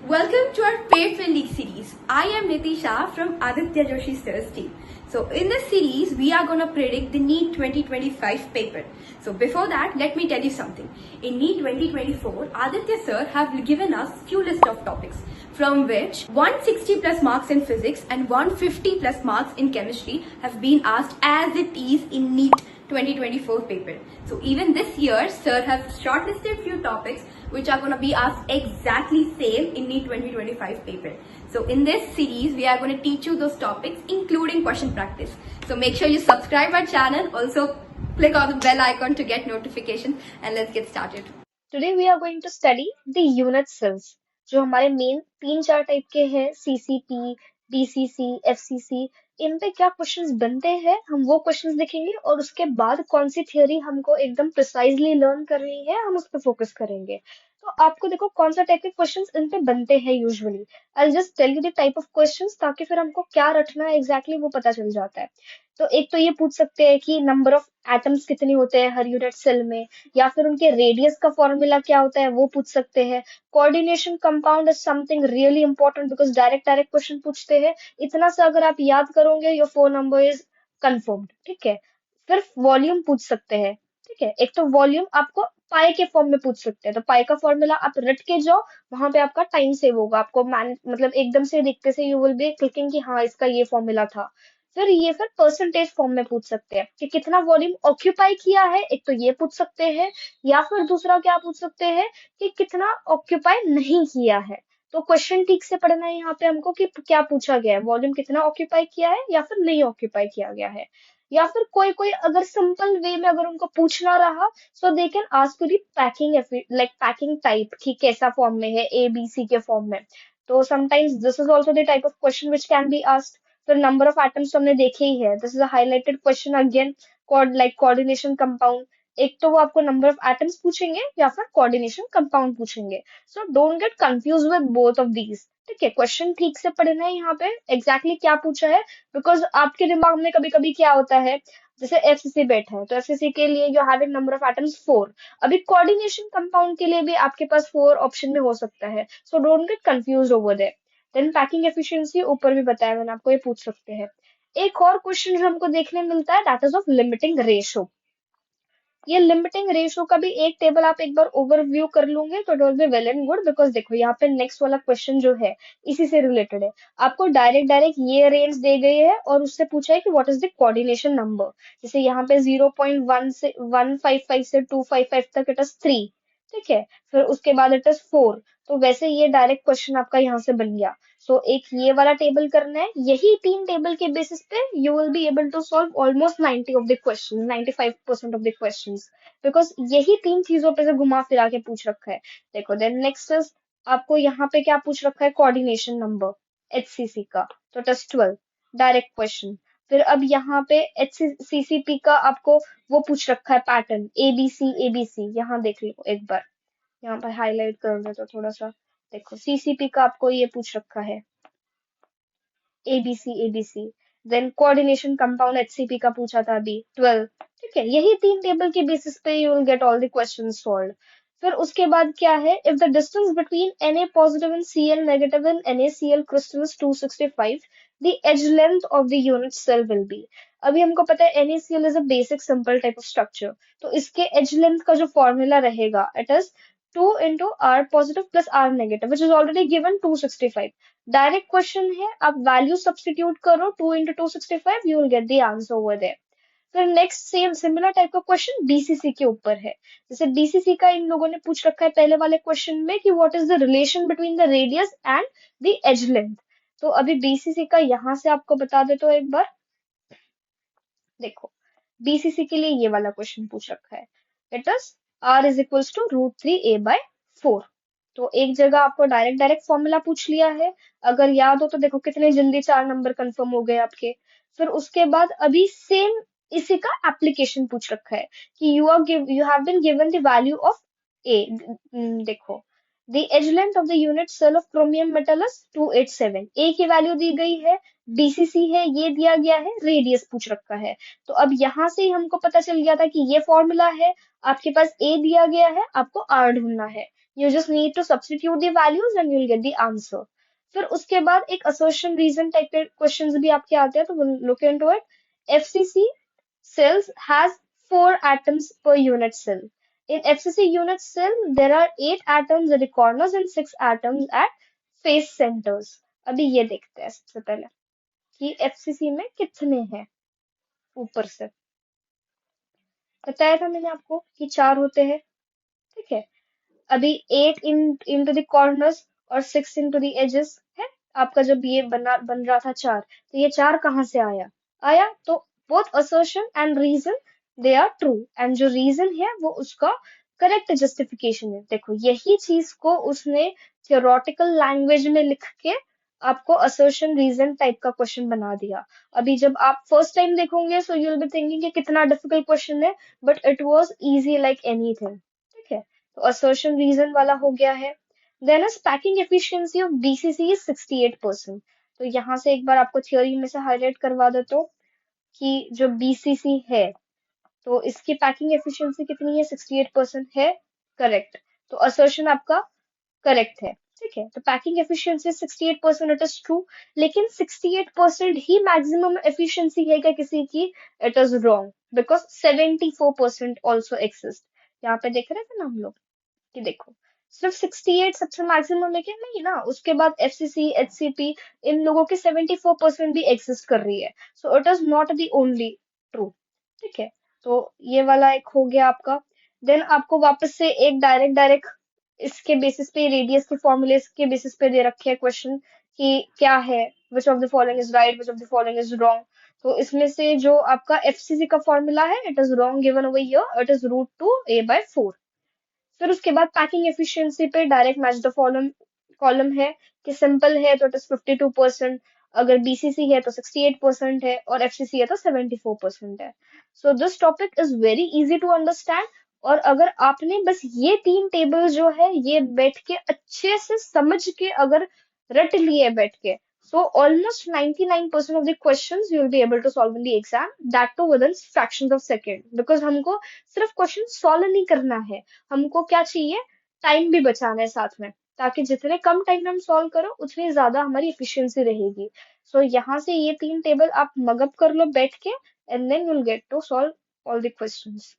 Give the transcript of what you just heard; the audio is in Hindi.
Welcome to our Pay Friendly series. I am Nitisha from Aditya Joshi Sir's team. So in this series, we are going to predict the NEET 2025 paper. So before that, let me tell you something. In NEET 2024, Aditya Sir have given us few list of topics from which 160 plus marks in physics and 150 plus marks in chemistry have been asked as it is in NEET 2024 paper. So even this year, Sir have shortlisted few topics which are going to be asked exactly same in NEET 2025 paper. So in this series, we are going to teach you those topics including question practice. So make sure you subscribe our channel. Also click on the bell icon to get notification and let's get started. Today we are going to study the unit cells जो हमारे मेन 3-4 टाइप के हैं CCP, DCC, FCC. इन पे क्या क्वेश्चंस बनते हैं हम वो क्वेश्चंस देखेंगे और उसके बाद कौन सी थियोरी हमको एकदम प्रिसाइजली लर्न करनी है हम उस पर फोकस करेंगे. तो आपको देखो कौन सा टाइप के क्वेश्चंस इन पे बनते हैं usually. I just tell you the type of questions ताकि फिर हमको क्या रटना है एग्जैक्टली वो पता चल जाता है. तो एक तो ये पूछ सकते हैं कि नंबर ऑफ एटम्स कितने होते हैं हर यूनिट सेल में, या फिर उनके रेडियस का फॉर्मूला क्या होता है वो पूछ सकते हैं. Coordination compound is something really important because direct direct question पूछते हैं. इतना सा अगर आप याद करोगे your phone number is confirmed. ठीक है. फिर वॉल्यूम पूछ सकते हैं. ठीक है. एक तो वॉल्यूम आपको पाई के फॉर्म में पूछ सकते हैं, तो पाई का फॉर्मूला आप रट के जाओ, वहां पे आपका टाइम सेव होगा. आपको मतलब एकदम से देखते से यू विल बी क्लिकिंग कि हाँ इसका ये फॉर्मूला था. फिर परसेंटेज फॉर्म में पूछ सकते हैं कि कितना वॉल्यूम ऑक्यूपाई किया है, एक तो ये पूछ सकते हैं. या फिर दूसरा क्या पूछ सकते हैं कि कितना ऑक्यूपाई नहीं किया है. तो क्वेश्चन ठीक से पढ़ना है यहाँ पे हमको कि क्या पूछा गया है, वॉल्यूम कितना ऑक्यूपाई किया है या फिर नहीं ऑक्यूपाई किया गया है. या फिर कोई कोई अगर सिंपल वे में अगर उनको पूछना रहा so they can ask the packing like packing type कि कैसा फॉर्म में है ए बी सी के फॉर्म में. तो sometimes this is also the type of question which can be asked. फिर नंबर ऑफ एटम्स तो हमने देखे ही है. This is a highlighted question again. Coordination compound, एक तो वो आपको नंबर ऑफ एटम्स पूछेंगे या फिर कोऑर्डिनेशन कंपाउंड पूछेंगे. सो don't get confuse with both of these. ठीक है. क्वेश्चन ठीक से पढ़ना है यहाँ पे एग्जैक्टली क्या पूछा है, बिकॉज आपके दिमाग में कभी कभी क्या होता है, जैसे एफसीसी बैठा है तो एफसीसी के लिए you having number of atoms 4. अभी कोऑर्डिनेशन कंपाउंड के लिए भी आपके पास 4 ऑप्शन में हो सकता है. So don't get confuse over there. Then packing efficiency ऊपर भी बताया मैंने आपको, ये पूछ सकते हैं. एक और क्वेश्चन जो हमको देखने मिलता है that is of limiting ratio. ये लिमिटिंग रेशो का भी एक टेबल आप एक बार ओवरव्यू कर लोगे तो it will be well and good. Because देखो यहाँ पे नेक्स्ट वाला क्वेश्चन जो है इसी से रिलेटेड है. आपको डायरेक्ट डायरेक्ट ये रेंज दे गई है और उससे पूछा है कि what is the coordination number. जैसे यहाँ पे 0.1 से 155 से 255 तक इट इज 3. ठीक है. फिर उसके बाद इट इज 4. तो वैसे ये डायरेक्ट क्वेश्चन आपका यहाँ से बन गया. सो एक ये वाला टेबल करना है. यही 3 टेबल के बेसिस पे you will be able to solve almost 90 of the question, 95% of the questions. Because यही 3 चीजों पे से घुमा फिरा के पूछ रखा है. देखो देन नेक्स्ट इज आपको यहाँ पे क्या पूछ रखा है, कोऑर्डिनेशन नंबर एचसीसी का, तो इट इज 12. Direct question. फिर अब यहाँ पे एचसीसीपी का आपको वो पूछ रखा है पैटर्न एबीसी एबीसी. यहाँ देख लो एक बार, यहाँ पर हाईलाइट कर दो तो थोड़ा सा देखो. सीसीपी का आपको ये पूछ रखा है ABC ABC. Then coordination compound HCP का पूछा था अभी 12. ठीक है. यही 3 टेबल के बेसिस पे you will get all the questions solved. फिर उसके बाद क्या है, if the distance between Na positive and Cl negative in NaCl crystal is 265, the edge length of the unit cell will be. अभी हमको पता है NaCl is a basic simple type of structure. तो इसके एज लेंथ का जो फॉर्मूला रहेगा it is 2 into R positive plus R negative, which is already given 265. Direct question है, आप वैल्यू सब्स्टिट्यूट करो 2 into 265, you will get the answer over there. फिर नेक्स्ट सेम सिमिलर टाइप का क्वेश्चन बीसीसी के ऊपर है. जैसे बीसीसी का इन लोगों ने पूछ रखा है पहले वाले क्वेश्चन में कि what is the relation between the radius and the edge length. तो अभी बीसीसी का यहाँ से आपको बता देता हूँ एक बार. देखो बीसीसी के लिए ये वाला क्वेश्चन पूछ रखा है. It is R is equals to √3a/4. तो एक जगह आपको डायरेक्ट डायरेक्ट फॉर्मूला पूछ लिया है. अगर याद हो तो देखो कितने जल्दी 4 नंबर कंफर्म हो गए आपके. फिर उसके बाद अभी सेम इसी का एप्लीकेशन पूछ रखा है कि you have been given the value of a. देखो The edge length of the unit cell of chromium metal is 287. A की वैल्यू दी गई है, BCC है, ये दिया गया है, रेडियस पूछ रखा है। तो अब यहाँ से ही हमको पता चल गया था कि ये फॉर्मूला है, आपके पास A दिया गया है, आपको R ढूंढना है। You just need to substitute the values and you'll get the answer. फिर उसके बाद एक assertion reason टाइप के क्वेश्चंस भी आपके आते हैं, तो we'll look into it. FCC cells has 4 atoms per unit cell. In FCC unit cell, there are 8 atoms at the corners and 6 atoms at face centers. अभी ये देखते हैं सबसे पहले कि FCC में कितने हैं ऊपर से। बताया था मैंने आपको कि 4 होते हैं, ठीक है। अभी 8 into the corners और 6 into the edges है। आपका जब ये बन रहा था 4, तो ये 4 कहाँ से आया तो both assertion and reason they are true, and जो reason है वो उसका करेक्ट जस्टिफिकेशन है। देखो यही चीज को उसने थियोरेटिकल लैंग्वेज में लिख के आपको असर्शन रीजन टाइप का क्वेश्चन बना दिया। अभी जब आप फर्स्ट टाइम देखोगे so you will be thinking कि कितना डिफिकल्ट क्वेश्चन है, but it was easy like anything, ठीक है। तो असर्शन रीजन वाला हो गया है। Then is packing efficiency of BCC is 68%। तो यहाँ से एक बार आपको थ्योरी में से हाईलाइट करवा देता हूँ कि जो बीसीसी है तो इसकी पैकिंग एफिशिएंसी कितनी है, 68% है, करेक्ट। तो असर्शन आपका करेक्ट है, ठीक है। तो packing efficiency 68%, it is true. लेकिन 68% ही मैक्सिमम एफिशिएंसी है क्या किसी की? It is wrong, because 74% also exist. यहाँ पे देख रहे थे ना हम लोग कि देखो सिर्फ 68 सबसे मैक्सिमम है क्या? नहीं ना, उसके बाद एफसीसी, एचसीपी, इन लोगों के 74% भी एग्जिस्ट कर रही है। So it is not the only true, ठीक है। तो ये वाला एक हो गया आपका। देन आपको वापस से एक डायरेक्ट इसके बेसिस पे, रेडियस के फॉर्मूले के बेसिस पे दे रखे हैं क्वेश्चन कि क्या है, which of the following is right, which of the following is wrong. तो इसमें से जो आपका एफसीसी का फॉर्मूला है, it is wrong given over here, it is √2 a/4। फिर उसके बाद पैकिंग एफिशिएंसी पे direct match the column column है कि सिंपल है तो इट इज 52%, अगर बीसीसी है तो 68% है, और एफसीसी है तो 74% है। So this topic is very easy to understand. और अगर आपने बस ये 3 टेबल जो है ये बैठ के अच्छे से समझ के अगर रट लिए बैठ के, so almost 99% of the questions you will be able to solve in the exam, that too within fractions of second, because हमको सिर्फ क्वेश्चन सॉल्व नहीं करना है, हमको क्या चाहिए, टाइम भी बचाना है साथ में, ताकि जितने कम टाइम में हम सॉल्व करो उतनी ज्यादा हमारी एफिशिएंसी रहेगी। सो यहाँ से ये 3 टेबल आप मगअप कर लो बैठ के, and then you will get to solve all the questions.